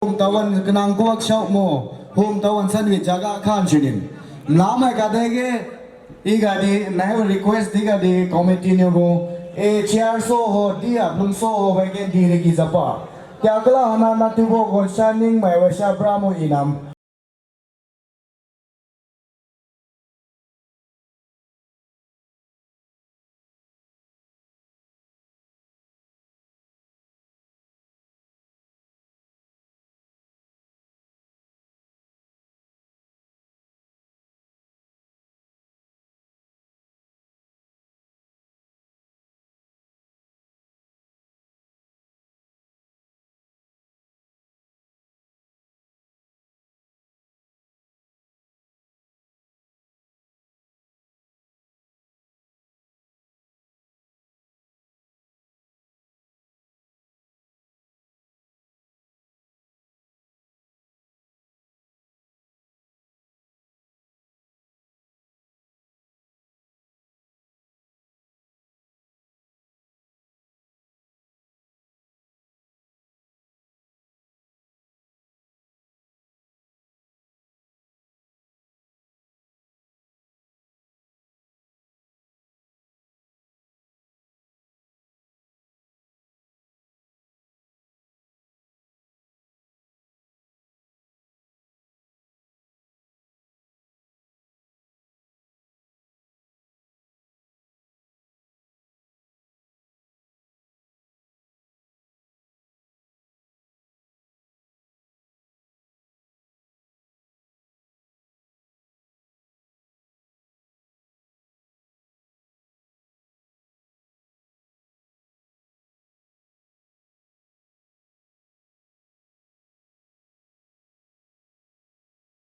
tawan kenang kuak syau mo home tawan sanwi jaga khan chinin lama kadege iga di nai request diga di committee ne go e chair so ho dia blum so ho bagen di re ki zapa kya kala hana na tubo go shining mai washa bramo inam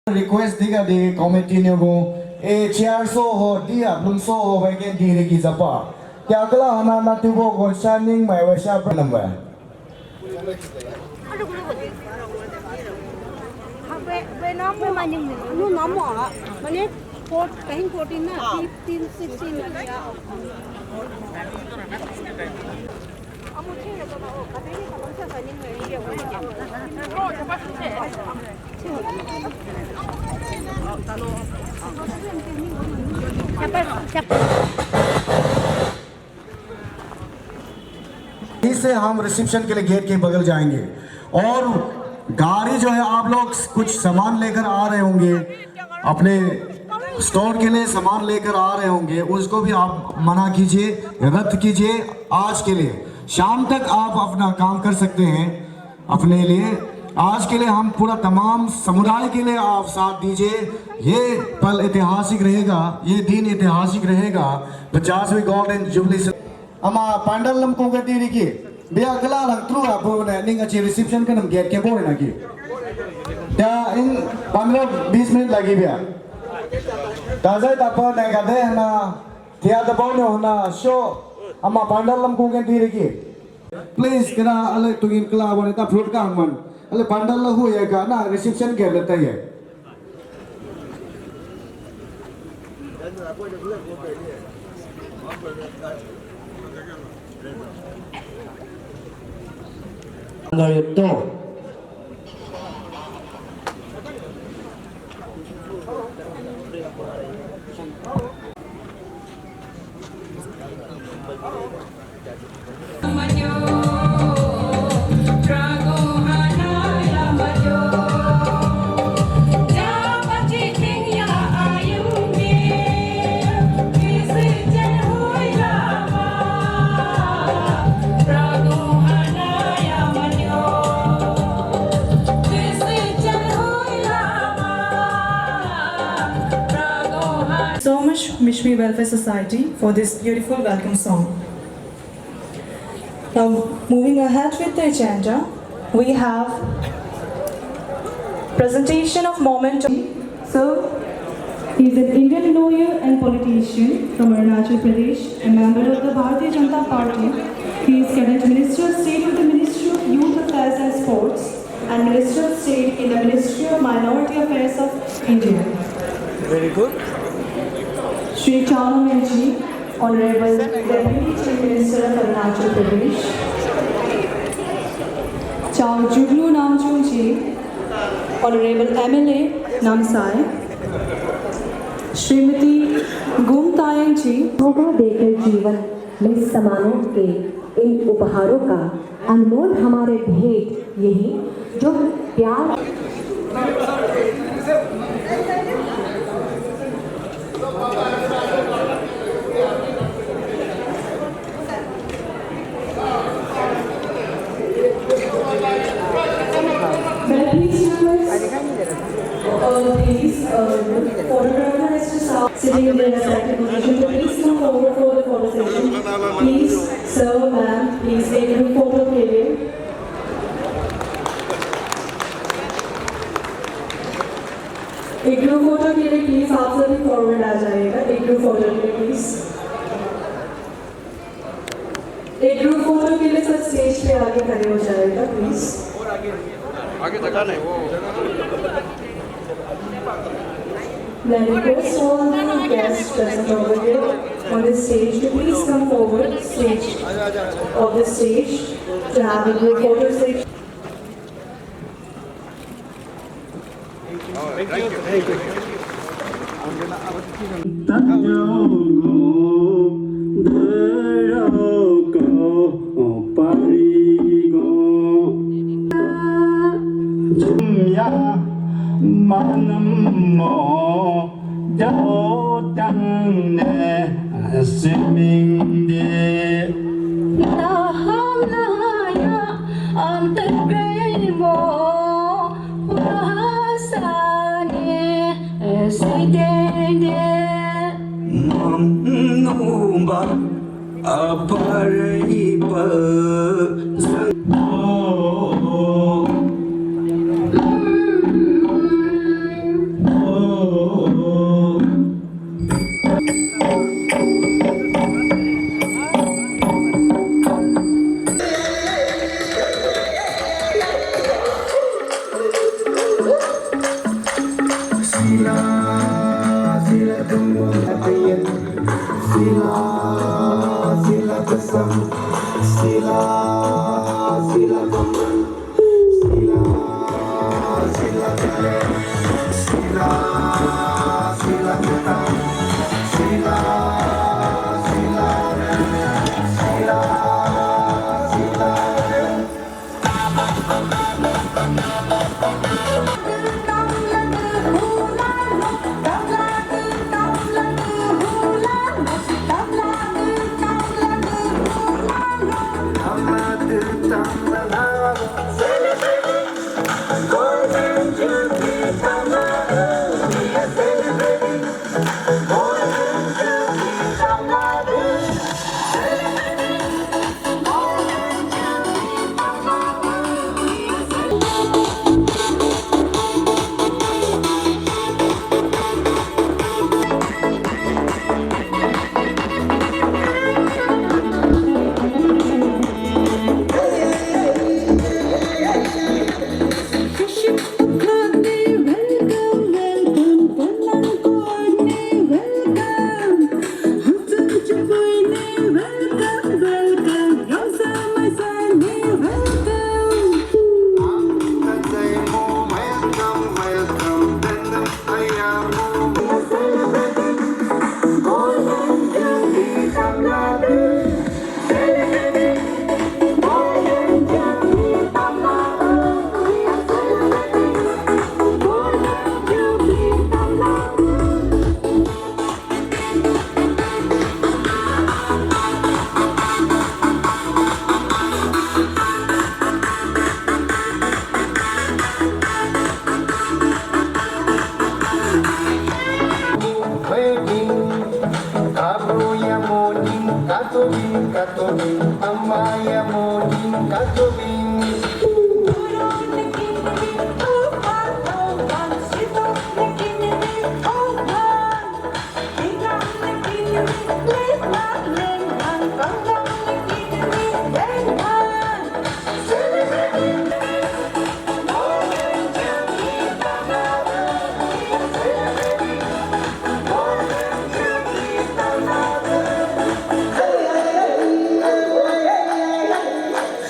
request diga di committee ne go e chair so ho dia blum so ho bagen di re ki zapa kya kala hana na tubo go shining mai washa number वे नाम में morning no नाम आ माने 14 ना 15 16 लगा अब मुझे लगा वो कभी नहीं समझ सकता नहीं मैं ये हो गया रो जब से इससे हम रिसेप्शन के लिए गेट के बगल जाएंगे और गाड़ी जो है आप लोग कुछ सामान लेकर आ रहे होंगे अपने स्टोर के लिए सामान लेकर आ रहे होंगे उसको भी आप मना कीजिए रद्द कीजिए आज के लिए शाम तक आप अपना काम कर सकते हैं अपने लिए आज के लिए हम पूरा तमाम समुदाय के लिए आप साथ दीजिए ये पल ऐतिहासिक रहेगा ये दिन ऐतिहासिक रहेगा 50वीं गोल्डन जुबली अमा पांडलम को गति रिकी बिया गला लंग थ्रू आप ने निंग अच्छी रिसेप्शन का नम गेट के बोले ना की या इन 15-20 मिनट लगी बिया ताजा तापा नहीं करते हैं ना थिया दबाव ने होना शो अमा पांडलम को गति रिकी प्लीज करा अलग तो इन कला बने ता फ्रूट का मन अले पांडल हो ये का ना रिसेप्शन के लेता है itu so much Mishmi Welfare Society for this beautiful welcome song. Now moving ahead with the agenda, we have presentation of moment. So he is an Indian lawyer and politician from Arunachal Pradesh, a member of the Bharatiya Janata Party. He is current Minister of State of the Ministry of Youth Affairs and Sports and Minister of State in the Ministry of Minority Affairs of India. very good. Shri Chanu Menji, Honorable Deputy Chief Minister of Arunachal Pradesh. Chao Juglu Namchung Ji, Honorable MLA Namsai, Shrimati गुमतायन जी, मौका देकर जीवन में समानों के इन उपहारों का अनमोल हमारे भेंट यही जो प्यार photographer has to start sitting in their respective position. So please come forward for the photo session. Please, sir, ma'am, please take a photo के लिए. एक ग्रुप फोटो के लिए प्लीज आप सभी फॉरवर्ड आ जाइएगा. एक ग्रुप फोटो के लिए प्लीज. एक ग्रुप फोटो के लिए सब स्टेज पे आगे खड़े हो जाएगा प्लीज. आगे जगह नहीं वो Then request all the guests present over here on the stage to please come forward stage of the stage to have a group photo session. Manamo do dang ne swimming de Naham nahaya antagremo Hasane sidende Numba apariba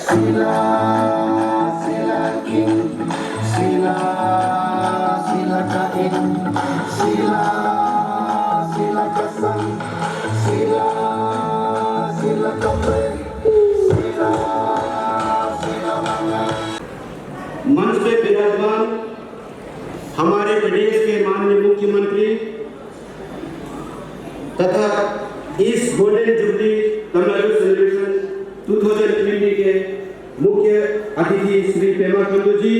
Sila, Sila King, Sila. मंच पे विराजमान हमारे प्रदेश के माननीय मुख्यमंत्री तथा इस गोल्डन जुबली तमिलनाडु सेलिब्रेशन 2020 के मुख्य अतिथि श्री पेमा खांडू जी,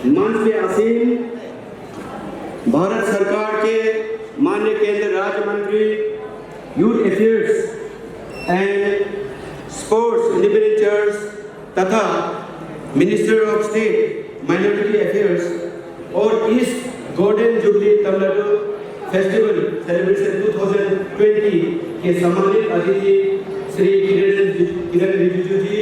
मंच पे आसीन भारत सरकार के माननीय केंद्र राज्य मंत्री youth affairs and sports independence तथा minister of state minority affairs और इस golden jubilee Tamil Nadu festival celebration 2020 के सम्मानित अतिथि श्री किरण रिजिजू जी,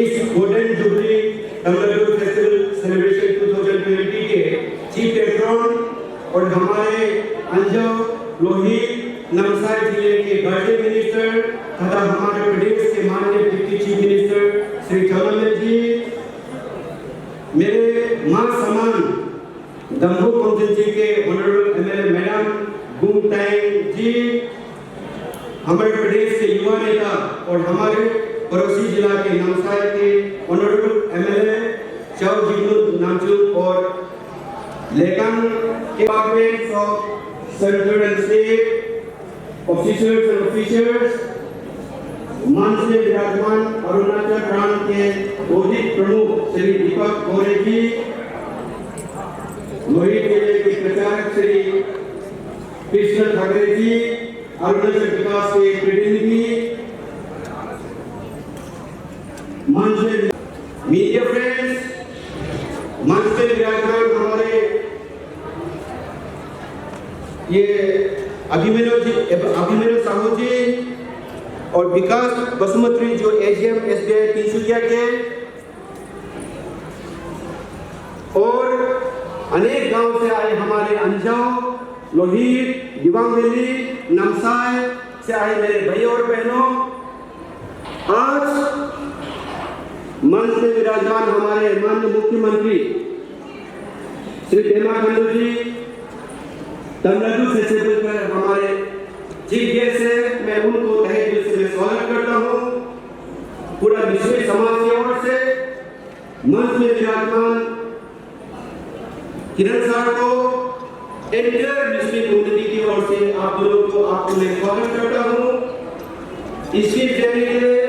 इस golden jubilee Tamil Nadu festival celebration 2020 के चीफ पेट्रन और हमारे अंजाव लोहित नवसारी जिले के गार्जियन मिनिस्टर तथा हमारे प्रदेश के माननीय deputy chief minister Shri Chowdhury ji, मेरे मां समान दमोह कॉन्स्टिट्यूंसी के honourable MLA madam Gum Tayeng जी, हमारे प्रदेश के युवा नेता और हमारे पड़ोसी जिला के नवसारी के ऑनरेबल एमएलए चाउ जिग्नु नामचुक और लेकांग के department of central and state officers and officers, मंच में विराजमान अरुणाचल प्रांत के रोहित प्रमुख श्री दीपक गोरे जी, लोहित जिले के प्रचारक श्री कृष्ण ठाकरे जी, अरुणाचल विकास के प्रतिनिधि, मंच में मीडिया फ्रेंड्स, मंच में विराजमान हमारे ये अभिमन्यु साहू जी और विकास बसुमत्री जो एजीएम एसबीआई तिनसुकिया के और अनेक गांव से आए हमारे अंजाव, लोहित, दिबांग वैली, नमसाई से आए मेरे भाई और बहनों, आज मंच में विराजमान हमारे माननीय मुख्यमंत्री श्री पेमा खांडू जी, तमिलनाडु फेस्टिवल पर हमारे चीफ गेस्ट है, मैं उनको तहे दिल से मैं स्वागत करता हूँ। पूरा विश्व समाज की ओर से मंच में विराजमान किरण साहब को एंटायर मुस्लिम कम्युनिटी की ओर से आप लोगों को आपको मैं स्वागत करता हूँ। इसकी देने के लिए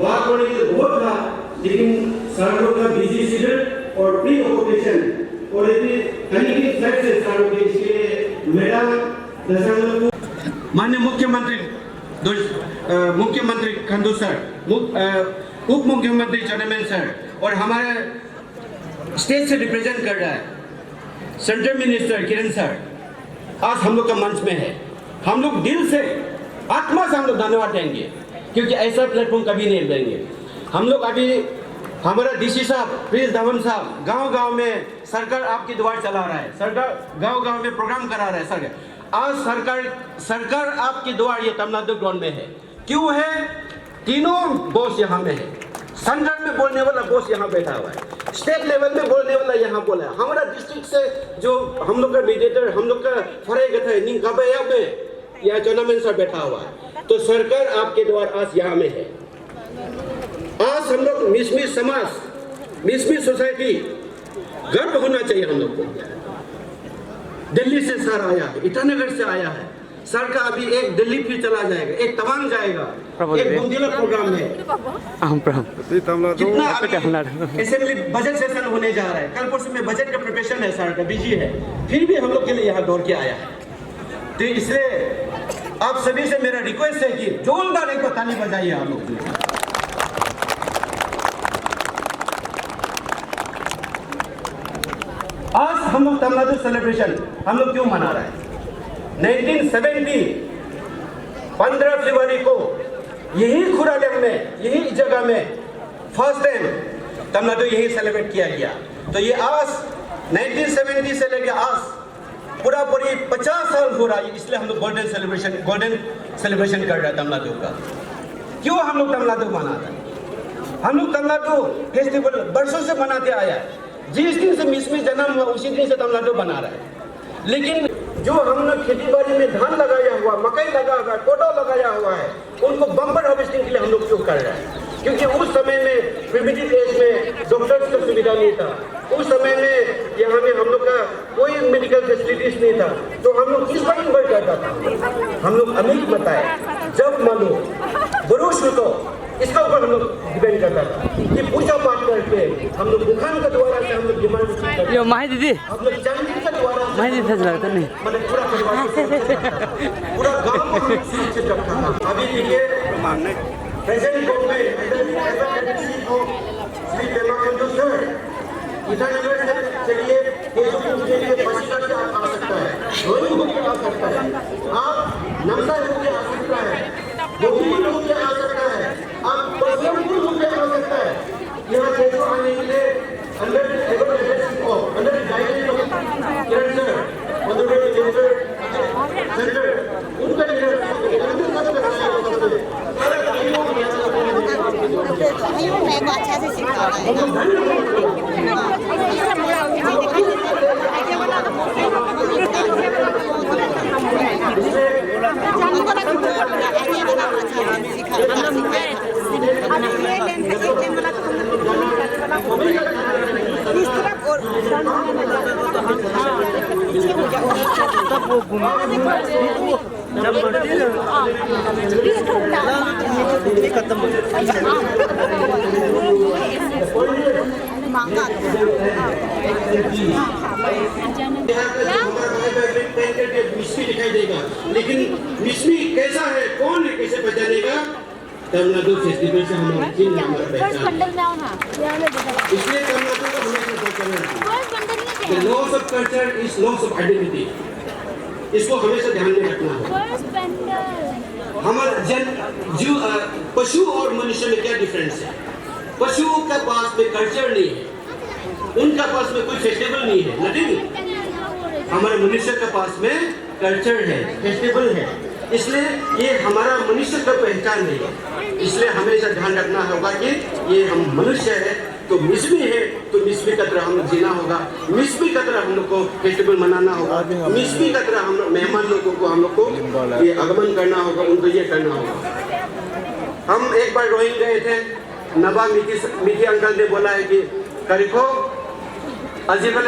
बात होने की बहुत था, लेकिन सर लोग का बिजी शेड्यूल और प्री ऑक्यूपेशन और इतनी तकनीकी फ्लैट से स्टार्ट हो गई, इसके लिए मेरा दर्शकों माननीय मुख्यमंत्री खांडू सर, उप मुख्यमंत्री चौधरी सर और हमारे स्टेट से रिप्रेजेंट कर रहा है सेंट्रल मिनिस्टर किरण सर, आज हम लोग का मंच में है। हम लोग दिल से आत्मा से हम लोग धन्यवाद देंगे, क्योंकि ऐसा प्लेटफॉर्म कभी नहीं देंगे। हम लोग अभी हमारा डीसी साहब प्रिंस धवन साहब गांव-गांव में सरकार आपकी द्वार चला रहा है, सरकार गांव-गांव में प्रोग्राम करा रहा है। सरकार आज सरकार आपकी द्वार ये तमिलनाडु ग्राउंड में है। क्यों है? तीनों बॉस यहाँ में है। सेंट्रल में बोलने वाला बॉस यहाँ बैठा हुआ है, स्टेट लेवल में बोलने वाला यहाँ बोला है। हमारा डिस्ट्रिक्ट से जो हम लोग का मीडिएटर, हम लोग का फरेगत है निंकाबया में यहाँ चौनामेन सर बैठा हुआ है। तो सरकार आपके द्वार आज यहाँ में है। आज हम लोग मिसमी समाज, मिसमी सोसाइटी गर्व होना चाहिए हम लोग को। दिल्ली से सर आया है, ईटानगर से आया है। सर का अभी एक दिल्ली फिर चला जाएगा, एक तवांग जाएगा, एक बुंदेला प्रोग्राम है। कितना असेंबली बजट सेशन होने जा रहा है, कल परसों में बजट का प्रिपरेशन है, सर का बिजी है, फिर भी हम लोग के लिए यहाँ दौड़ के आया है। तो इसलिए आप सभी से मेरा रिक्वेस्ट है कि जोरदार एक ताली बजाइए आप लोग। आज हम लोग तमिलनाडु सेलिब्रेशन हम लोग क्यों मना रहे हैं? 1970 15 फरवरी को यही खुराडेम में, यही जगह में फर्स्ट टाइम तमिलनाडु यही सेलिब्रेट किया गया। तो ये आज 1970 से लेकर आज पूरा 50 साल हो रहा है, इसलिए हम लोग गोल्डन सेलिब्रेशन कर रहे हैं तमिलनाडु का। क्यों हम लोग तमिलनाडु मनाते हैं? हम लोग तमिलनाडु फेस्टिवल बरसों से मनाते आया है। जिस दिन से मिसमी जन्म हुआ उसी दिन से तमिलनाडु बना रहा है। लेकिन जो हम लोग खेती बाड़ी में धान लगाया हुआ, मकई लगा हुआ, कोटो लगाया हुआ है, उनको बम्पर हार्वेस्टिंग के लिए हम लोग क्यों कर रहे हैं? क्योंकि उस समय में प्रिमिटिव एज में डॉक्टर्स का सुविधा नहीं था, उस समय में यहाँ में हम लोग का कोई मेडिकल फैसिलिटीज नहीं था, तो हम लोग किस पर निर्भर करता था? हम लोग अमीर बताए जब मानो बरूश हो तो इसका ऊपर हम लोग डिपेंड करता था कि पूजा पाठ करके हम लोग दुकान का द्वारा से हम लोग डिमांड यो माही दीदी हम लोग चांदी का द्वारा माही दीदी सच लगता नहीं मतलब पूरा परिवार को सुरक्षित रखता था, पूरा गांव को हम लोग सुरक्षित रखता था। अभी देखिए present government Shri Pema Khandu sir Itanagar से चलिए फेसबुक के लिए बसीरा से आ सकता है, रोहिंग होकर आ सकता है, आप नमसा होकर आ सकता है, गोविंद होकर आ सकता है, आप बसंतपुर होकर आ सकता है। यहाँ देखो आने के लिए under under guideline of Kiran sir honourable minister centre उनका मैं को अच्छा से सिखा मांगा मिस्मी दिखाई देगा, लेकिन मिस्मी कैसा है, कौन है, कैसे पहचानेगा? तमिलनाडु फेस्टिवल से हमारा चिन्ह हमारा पहचान, इसलिए तमिलनाडु का हमेशा पहचान है। Loss of culture is loss of identity, इसको हमेशा ध्यान में रखना होगा। हमारा पशु और मनुष्य में क्या डिफरेंस है? पशु के पास में कल्चर नहीं है, उनका पास में कोई फेस्टिवल नहीं है, नथिंग। हमारे मनुष्य के पास में कल्चर है, फेस्टिवल है, इसलिए ये हमारा मनुष्य का पहचान नहीं है। इसलिए हमेशा ध्यान रखना होगा कि ये हम मनुष्य है, तो मिस्मी है तो मिस्मी का तरह हम लोग जीना होगा, मिस्मी का तरह हम लोग को फेस्टिवल मनाना होगा, मिस्मी का तरह हम लोग मेहमान लोगों को हम लोग को ये आगमन करना होगा, उनको ये करना होगा। हम एक बार रोहिंग गए थे, नबा मिठी अंकल ने बोला है कि करिको आजिकल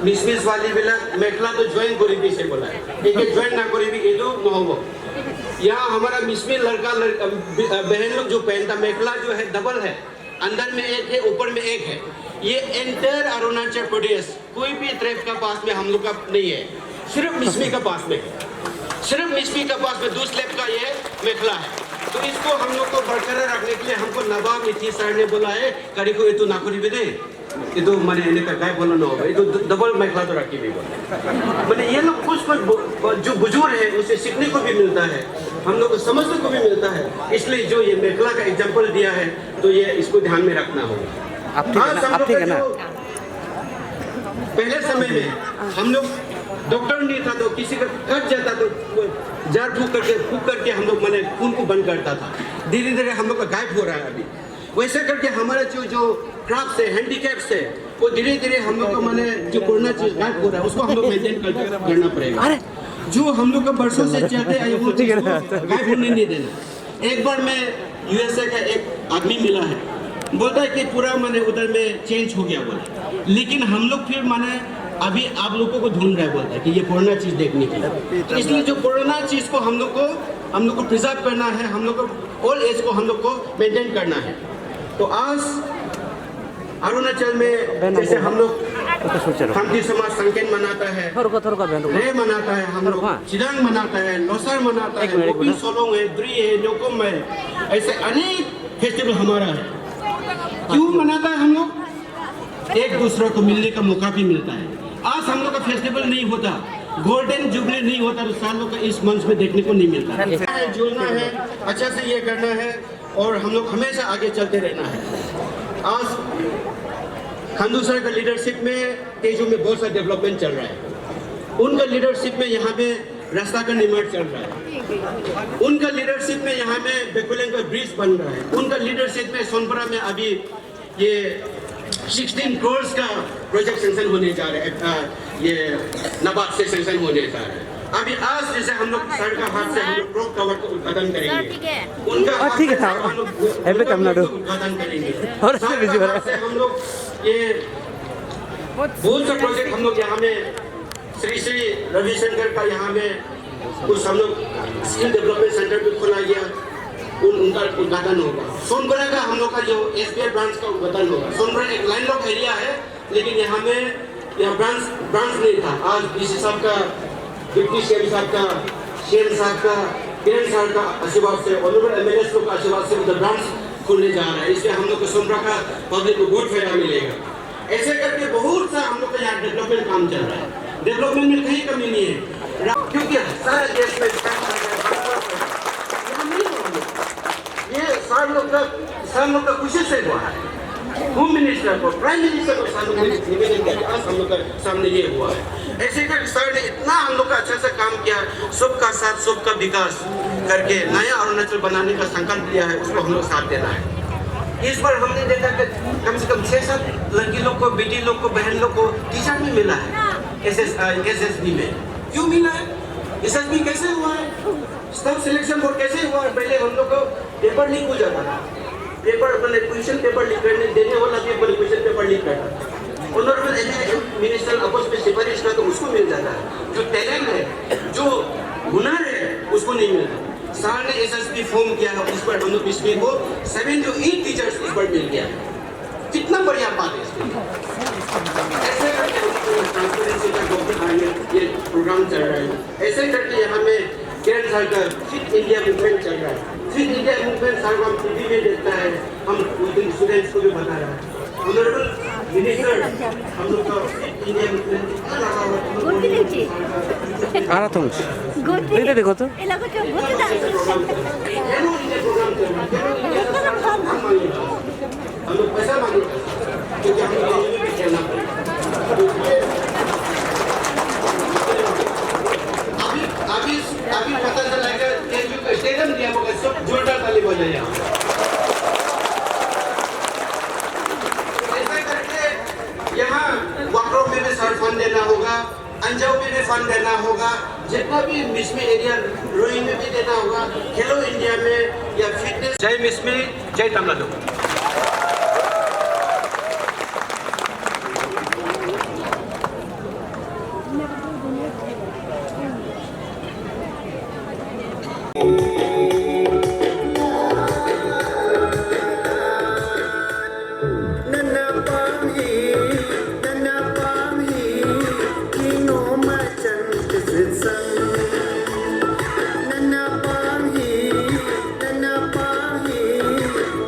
मिसमिस वाली बिलक मेखला तो ज्वाइन करीबी से बोला है, एक ज्वाइन ना करीबी ये तो नहोगो। यहाँ हमारा मिसमी लड़का बहन लोग जो पहनता मेखला जो है डबल है, अंदर में एक है ऊपर में एक है। ये एंटायर अरुणाचल प्रदेश कोई भी ट्राइब का पास में हम लोग का नहीं है, सिर्फ मिसमी का पास में है, सिर्फ मिसमी का पास में 2 स्लैब का ये मेखला है। तो इसको हम लोग को बरकरार रखने के लिए हमको नवाब मिठी सर ने बोला है करी को ये तो नाकुरी भी दे, ये तो मैंने इन्हें का बोला ना होगा, ये तो डबल मेखला तो रखी भी बोले। मैंने ये लोग कुछ जो बुजुर्ग है उसे सीखने को भी मिलता है, हम लोग को समझने को भी मिलता है, इसलिए जो ये मेखला का एग्जाम्पल दिया है तो ये इसको ध्यान में रखना होगा। आप ठीक है ना? पहले समय में हम लोग डॉक्टर नहीं था तो किसी का कट जाता तो जार फूक करके हम लोग मैंने खून को बंद करता था। धीरे धीरे हम लोग का गायब हो रहा है अभी, वैसे करके हमारे जो क्राफ्ट है, हैंडीकैप्स है, वो धीरे धीरे हम लोग को मैंने जो कोरोना चीज गायब हो रहा है उसको हम लोग मेंटेन करना पड़ेगा। जो हम लोग का बरसों से चलते आए वो गायब होने नहीं देना। एक बार मैं यूएसए का एक आदमी मिला है, बोलता है कि पूरा मैंने उधर में चेंज हो गया बोला, लेकिन हम लोग फिर मैंने अभी आप लोगों को ढूंढ रहा है, बोलता है कि ये पुराना चीज देखने के लिए। तो इसलिए जो पुराना चीज को हम लोग को प्रिजर्व करना है, हम लोग को ओल्ड एज को हम लोग को मेंटेन करना है। तो आज अरुणाचल में जैसे हम लोग खामती समाज संकेत मनाता है, रे मनाता है, हम लोग चिरांग मनाता है, लोसर मनाता है, गोपी सोलोंग है, द्री है, न्योकुम है, ऐसे अनेक फेस्टिवल हमारा है। क्यों मनाता है हम लोग? एक दूसरे को मिलने का मौका भी मिलता है। आज हम लोग का फेस्टिवल नहीं होता, गोल्डन जुबली नहीं होता तो सालों का इस मंच में देखने को नहीं मिलता है। जुड़ना है, अच्छा से ये करना है और हम लोग हमेशा आगे चलते रहना है। आज खांडू सर का लीडरशिप में तेजू में बहुत सा डेवलपमेंट चल रहा है, उनका लीडरशिप में यहाँ पे रास्ता का निर्माण चल रहा है, उनका लीडरशिप में यहाँ में बेकुलेंग का ब्रिज बन रहा है, उनका लीडरशिप में सोनपरा में अभी ये 16 करोड़ का प्रोजेक्ट सेंक्शन होने जा रहे हैं, ये नबार्ड से सेंक्शन होने जा रहे हैं। अभी आज जैसे हम लोग सर का हाथ से हम लोग प्रो कवर का उद्घाटन करेंगे, उनका हाथ ठीक है, से हाँ। हम लोग एबे तमिलनाडु। उद्घाटन करेंगे और सर बिजी का हो रहा है। हाथ से हम लोग ये बहुत सा प्रोजेक्ट हम लोग यहाँ में श्री श्री रविशंकर का यहाँ में कुछ हम लोग स्किल डेवलपमेंट सेंटर भी खोला गया, उनका उद्घाटन होगा। सोनबरा का हम लोग का जो SBI ब्रांच का उद्घाटन होगा। सोनबरा एक लैंडलॉक एरिया है, लेकिन यहाँ में यहाँ ब्रांच नहीं था। आज DC साहब का, डिप्टी CM साहब का, CM साहब का, किरण साहब का आशीर्वाद से, ऑनरेबल MLAs लोग का आशीर्वाद से उधर ब्रांच खुलने जा रहा है। इसलिए हम लोग को सोनबरा का पब्लिक को बहुत फायदा मिलेगा। ऐसे करके बहुत सा हम लोग का यहाँ डेवलपमेंट काम चल रहा है। डेवलपमेंट में कहीं कमी नहीं है, क्योंकि सारे देश में ये सारे लोग का खुशी से हुआ है। होम मिनिस्टर को, प्राइम मिनिस्टर को सारे लोग निवेदन किया, आज हम लोग का सामने ये हुआ है। ऐसे कर सर ने इतना हम लोग का अच्छा से काम किया, सबका साथ सबका विकास करके नया अरुणाचल बनाने का संकल्प लिया है, उसको हम लोग साथ देना है। इस बार हमने देखा कि कम से कम 6-7 लड़की लोग को, बेटी लोग को, बहन लोग को टीचर भी मिला है SSB में। क्यों मिला है? SSB कैसे हुआ है? स्टाफ सिलेक्शन बोर्ड कैसे हुआ है? पहले हम लोग को पेपर लीक हो जाता था, पेपर मैंने क्वेश्चन पेपर लीक करने देने वाला भी क्वेश्चन पेपर लीक करता था। ऑनरेबल मिनिस्टर आपस में सिफारिश का तो उसको मिल जाता है, जो टैलेंट है, जो हुनर है, उसको नहीं मिलता। सर ने SSB फॉर्म किया है, इस पर हम लोग इसमें को 7 to 8 टीचर्स इस पर मिल गया। कितना बढ़िया बात है इसमें। ऐसे करके ट्रांसपेरेंसी का गवर्नमेंट ये प्रोग्राम चल रहा है। ऐसे करके यहाँ में केरल सर का फिट इंडिया मूवमेंट चल रहा है। फिट इंडिया मूवमेंट सर को हम टीवी में देखता है, हम स्टूडेंट्स को भी बता रहा है। ऑनरेबल मिनिस्टर हम लोग का फिट इंडिया मूवमेंट कितना लगा हुआ है। आ रहा था मुझे, इधर देखो तो। हम लोग पैसा मांगे क्योंकि हम लोग भी खेलना पड़ेगा। अभी पता चला कि स्टेडियम दिया होगा, सब जोरदार ताली बजाया। ऐसा करके यहाँ वाकरो में भी सर फंड देना होगा, अंजाव में भी फंड देना होगा, जितना भी मिसमी एरिया रोइंग में भी देना होगा, खेलो इंडिया में या फिटनेस। जय मिसमी, जय तमिलनाडु।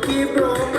Keep on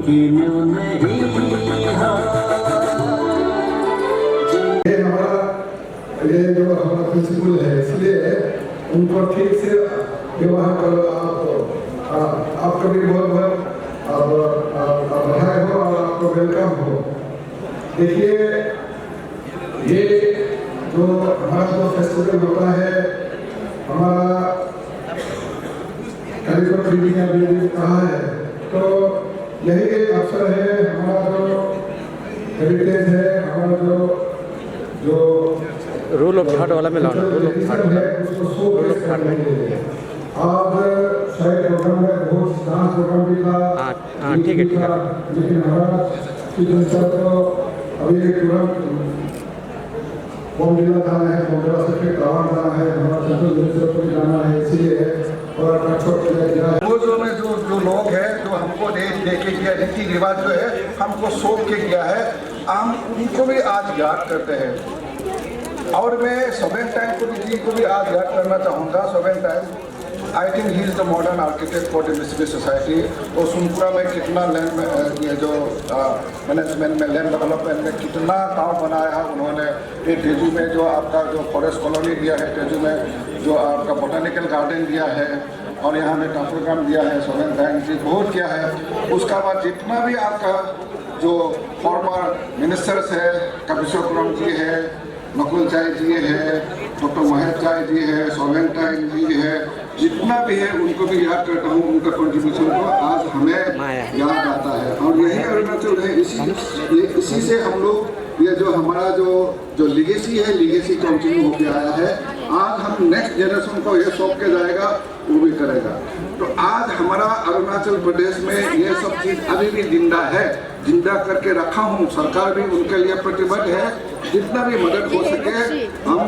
ये जो हमारा प्रिंसिपल है, इसलिए उनको ठीक से व्यवहार करो। आपका भी बहुत बहुत बधाई हो और आपको वेलकम हो। देखिए, ये जो हमारा जो फेस्टिवल होता है, हमारा कार्यक्रम दीदी ने अभी कहा है, तो यही एक अवसर है। हमारा जो हेरिटेज है, हमारा जो रूल ऑफ थर्ड वाला में लाना, रूल ऑफ थर्ड में। आज शायद प्रोग्राम में बहुत डांस प्रोग्राम भी था। हाँ, ठीक है। लेकिन हमारा सर तो अभी तुरंत बॉम्बेला जाना है, बॉम्बेला से फिर गाँव जाना है, हमारा सेंट्रल मिनिस्टर को भी जाना है, इसलिए और में जो लोग हैं जो हमको देख के किया, रीति रिवाज जो है हमको सौंप के किया है, हम उनको भी आज याद करते हैं। और मैं सोवेन टाइम जी को भी आज याद करना चाहूँगा। Sovereign time, I think he is the modern architect for the Mississippi society. और सोनपुरा में कितना लैंड में ये जो मैनेजमेंट में, लैंड डेवलपमेंट में कितना काम बनाया है उन्होंने। ये तेजू में जो आपका जो फॉरेस्ट कॉलोनी दिया है, तेजू में जो आपका बोटानिकल गार्डन दिया है, और यहाँ में टेम्पल ग्राउंड दिया है, सोवेन टाइम जी बहुत किया है। उसका बाद जितना भी आपका जो फॉर्मर मिनिस्टर्स है, कपिश्वरपुरम जी है, नकुल चाय जी है, डॉक्टर महेश चाय जी है, सोवेन टाइम जी है, जितना भी है उनको भी याद करता हूँ। उनका कंट्रीब्यूशन को आज हमें याद आता है। और यही अरुणाचल है, इसी से हम लोग ये जो हमारा जो लिगेसी है, लिगेसी कंटिन्यू होकर आया है। आज हम नेक्स्ट जनरेशन को ये सौंप के जाएगा, वो भी करेगा। तो आज हमारा अरुणाचल प्रदेश में ये सब चीज़ अभी भी जिंदा है, जिंदा करके रखा हूँ। सरकार भी उनके लिए प्रतिबद्ध है, जितना भी मदद हो सके हम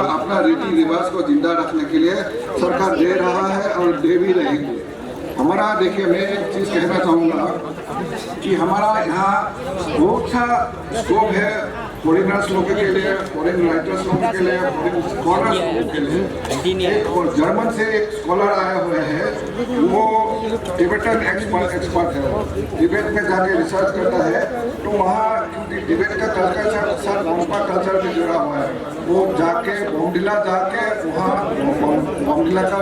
अपना रीति रिवाज को जिंदा रखने के लिए सरकार दे रहा है और दे भी रहेगी। हमारा देखिए, मैं एक चीज़ कहना चाहूँगा कि हमारा यहाँ बहुत सा स्कोप है फॉरेनर्स लोगों के लिए, फॉरेन राइटर्स लोगों के लिए, फॉरेन स्कॉलर्स लोगों के लिए। और जर्मन से एक स्कॉलर आया हुआ है, वो टिबेटन एक्सपर्ट है। टिबेट में जाके रिसर्च करता है, तो वहाँ क्योंकि टिबेट का कल्चर साथ मोंपा कल्चर भी जुड़ा हुआ है। वो जाके बॉम्डिला जाके वहाँ बॉम्डिला का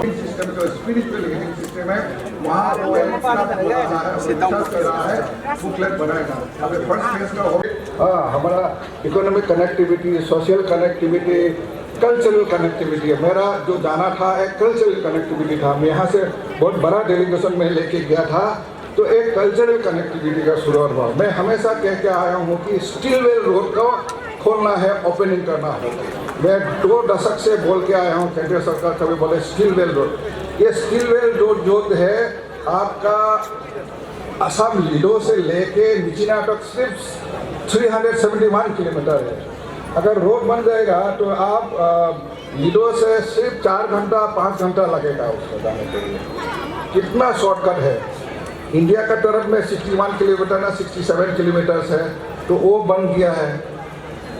सिस्टम जो स्पिरिचुअल हीलिंग सिस्टम है, वहाँ वो कर रहा है, बुकलेट बनाएगा। अभी फर्स्ट फेज का हो हमारा economic connectivity, social connectivity, cultural connectivity है। मेरा जो जाना था एक कल्चरल कनेक्टिविटी था। मैं यहाँ से बहुत बड़ा डेलीगेशन में लेके गया था, तो एक कल्चरल कनेक्टिविटी का शुरुआत हुआ। मैं हमेशा कह के आया हूँ कि स्टील वेल रोड को खोलना है, ओपनिंग करना है। मैं 2 दशक से बोल के आया हूँ, केंद्रीय सरकार कभी बोले स्टील वेल रोड। ये स्टील वेल रोड जो है आपका असम लीडो से लेके नीचिना तक सिर्फ 371 किलोमीटर है। अगर रोड बन जाएगा तो आप लीडो से सिर्फ 4 घंटा 5 घंटा लगेगा उसको जाने के लिए। कितना शॉर्टकट है। इंडिया का तरफ में 61 किलोमीटर ना 67 किलोमीटर्स है, तो वो बन गया है।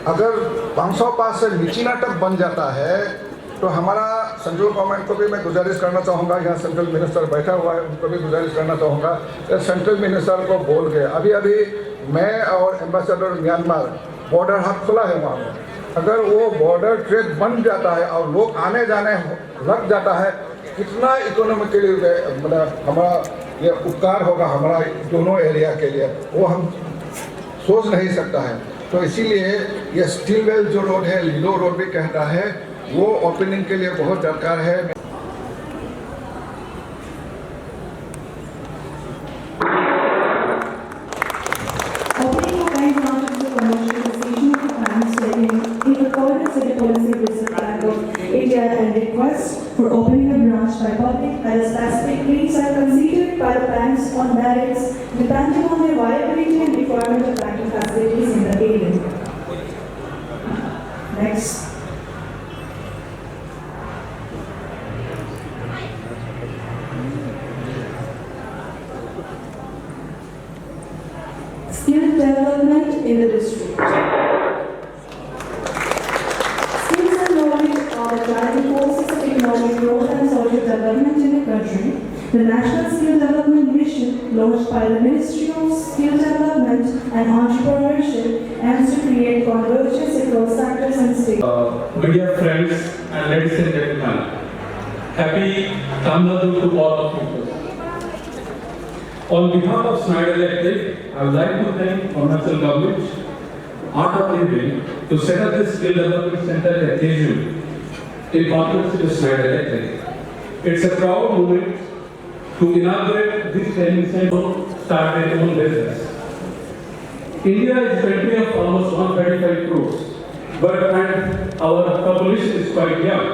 अगर 500 पास से नीचिना तक बन जाता है तो हमारा सेंट्रल गवर्नमेंट को भी मैं गुजारिश करना चाहूँगा, यहाँ सेंट्रल मिनिस्टर बैठा हुआ है, उनको भी गुजारिश करना चाहूँगा, सेंट्रल मिनिस्टर को बोल के अभी मैं और एम्बेसडर म्यांमार बॉर्डर हब खुला है वहाँ में। अगर वो बॉर्डर ट्रेक बन जाता है और लोग आने जाने लग जाता है, कितना इकोनॉमिकली मतलब हमारा ये उपकार होगा हमारा दोनों एरिया के लिए, वो हम सोच नहीं सकता है। तो इसीलिए ये स्टील वेल जो रोड है, लीडो रोड भी कहता है, वो ओपनिंग के लिए बहुत दरकार है। And request for opening a branch by public as specific needs are considered by the banks on merits depending on their viability and requirement of banking facilities in the area. Next. Skill development in the district. Skills and knowledge are the driving forces of economic growth and social development in the country. The National Skill Development Mission, launched by the Ministry of Skill Development and Entrepreneurship, aims to create convergence across sectors and states. My dear friends and ladies and gentlemen, happy Tamil Nadu to all of you. On behalf of Schneider Electric, I would like to thank Arunachal government, Art of Living, to set up this skill development center at Teju in partnership with Schneider Electric. It's a proud moment to inaugurate this training center to start their own business. India is a country of almost 135 crores, and our population is quite young.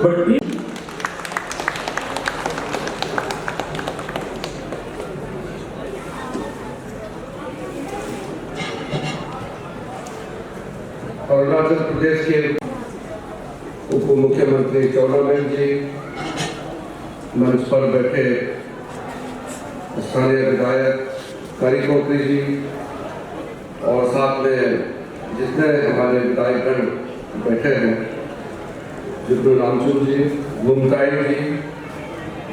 But Arunachal Pradesh के उप मुख्यमंत्री चौनामेन जी, मंच पर बैठे स्थानीय विधायक कारीकोत्री जी और साथ में जितने हमारे विधायकगण बैठे हैं, जुगनू रामचूर जी, मुमताई जी,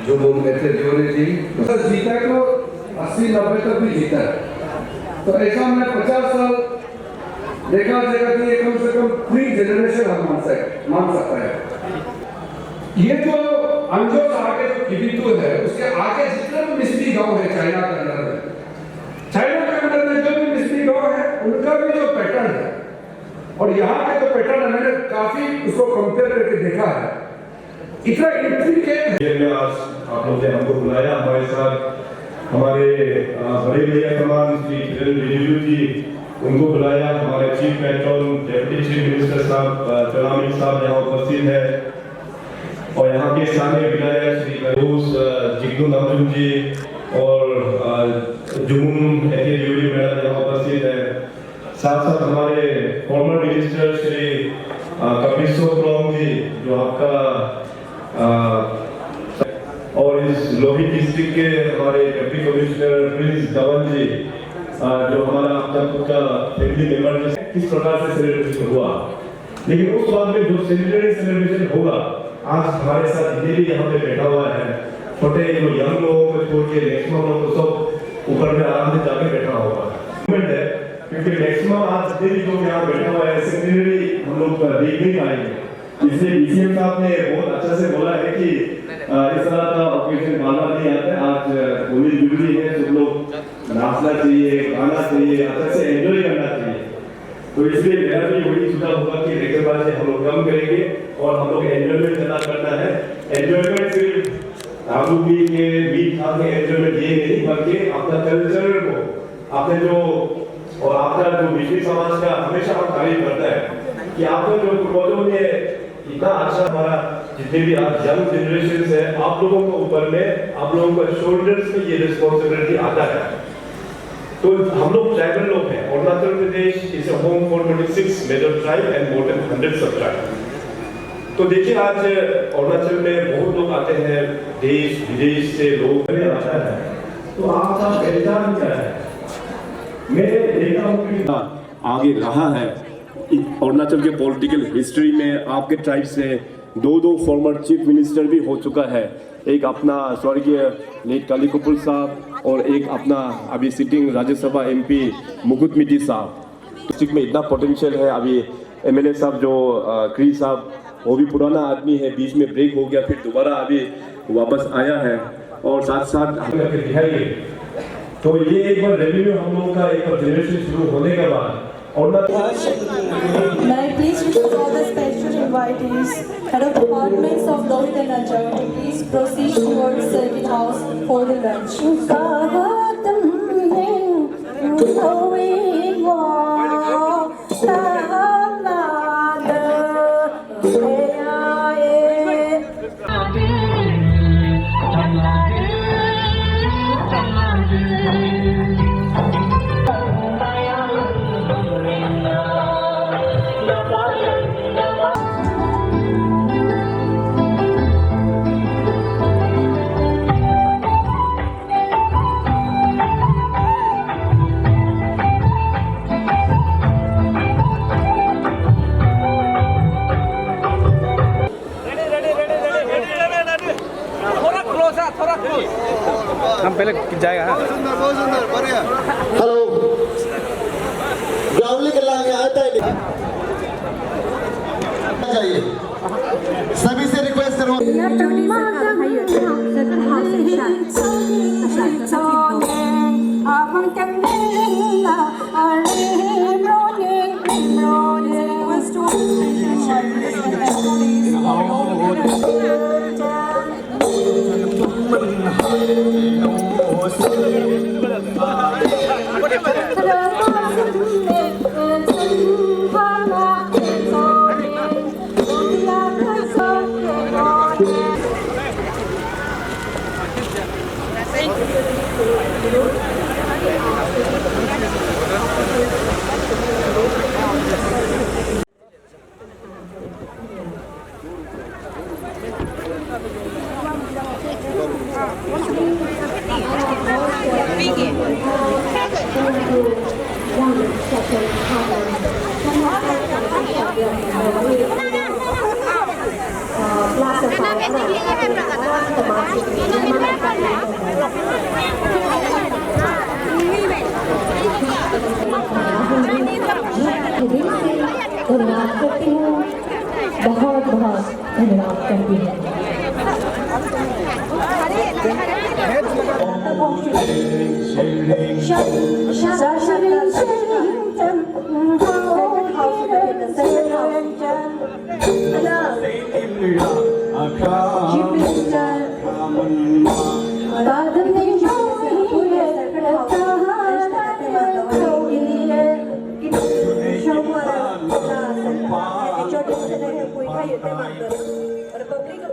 जुमुम एथेदियोनी जी, जीता तो 80-90 तक भी जीता है। तो ऐसा हमने 50 साल देखा जाएगा कि ये कम से कम 3 जनरेशन हम मान सकता है। ये जो अंजो से आगे जो किबितु है, उसके आगे जितने भी मिस्त्री गांव है चाइना के अंदर में, चाइना के अंदर में जो भी मिस्त्री गांव है, उनका भी जो पैटर्न है और यहाँ के जो पैटर्न है, मैंने काफी उसको कंपेयर करके देखा है, इतना इंट्रिकेट है। आज आप लोगों ने हमको बुलाया, हमारे साथ हमारे बड़े भैया कमान श्री किरण रिजिजू जी, उनको बुलाया, हमारे chief Patreon deputy chief minister साहब चौनामेन साहब यहाँ उपस्थित है और यहाँ के स्थानीय विधायक श्री जिग्नू रामचूर जी और जुमुम एथेदियोनी मैडम यहाँ उपस्थित है। साथ साथ हमारे फॉर्मर मिनिस्टर श्री कपिसो प्रोम जी जो आपका और इस लोहित डिस्ट्रिक्ट के हमारे डिप्टी कमिश्नर प्रिंस धवन जी जो हमारा का फैमिली मेंबर किस प्रकार से सेलिब्रेशन हुआ, लेकिन उस बाद में जो सेलिब्रेशन होगा, आज हमारे साथ जितने भी यहाँ पे बैठा हुआ है, छोटे जो यंग लोगों को छोड़ के मैक्सिमम लोग सब ऊपर में आराम से जाके बैठा होगा है, क्योंकि मैक्सिमम आज जितने भी लोग यहाँ बैठा हुआ है सेकेंडरी हम लोग देख नहीं पाएंगे। इसलिए डीसीएम साहब ने बहुत अच्छा से बोला है कि इस तरह का ऑकेजन मानना नहीं आता है, आज होली जरूरी है, सब लोग नाचना चाहिए, गाना चाहिए, अच्छा से एंजॉय करना चाहिए। तो इसलिए मेरा भी वही सुझाव होगा कि लेकर से हम लोग कम करेंगे और हम लोग एंजॉयमेंट ज़्यादा करना है। एंजॉयमेंट सिर्फ आलू पी के मीट खा के एंजॉयमेंट ये नहीं, बल्कि अपना कल्चर को, अपने जो और आपका जो मिश्री समाज का हमेशा हम तारीफ करता है कि आपका जो पूर्वजों ने इतना अच्छा, हमारा जितने भी आज यंग जनरेशन है, आप लोगों को ऊपर में, आप लोगों को शोल्डर्स में ये रिस्पॉन्सिबिलिटी आता है। तो हम लोग ट्राइबल लोग हैं, Arunachal Pradesh is a home for 26 major tribe and more than 100 sub tribe. तो देखिए आज अरुणाचल में बहुत लोग आते हैं, देश विदेश से लोग आता है, तो आपका पहचान क्या है? मैं देखा हूँ कि आगे रहा है अरुणाचल के पॉलिटिकल हिस्ट्री में, आपके ट्राइब से 2 फॉर्मर चीफ मिनिस्टर भी हो चुका है, एक अपना स्वर्गीय लेट कालीकोपुल साहब और एक अपना अभी सिटिंग राज्यसभा एमपी मुकुट मिटी साहब। डिस्ट्रिक्ट में इतना पोटेंशियल है। अभी एमएलए साहब जो क्री साहब, वो भी पुराना आदमी है, बीच में ब्रेक हो गया, फिर दोबारा अभी वापस आया है और साथ साथ दिखाइए। तो ये एक बार रेवेन्यू हम लोगों का एक बार जनरेशन शुरू होने के बाद May I please request all the special invitees, head of departments of Lohit and Anjar, to please proceed towards Circuit House for the lunch. हम पहले जाएगा हाँ हेलो ग्राउंड के लागे आता है जाइए सभी से रिक्वेस्ट करो धन्यवाद करती हूँ बहुत बहुत धन्यवाद करती हूँ Republik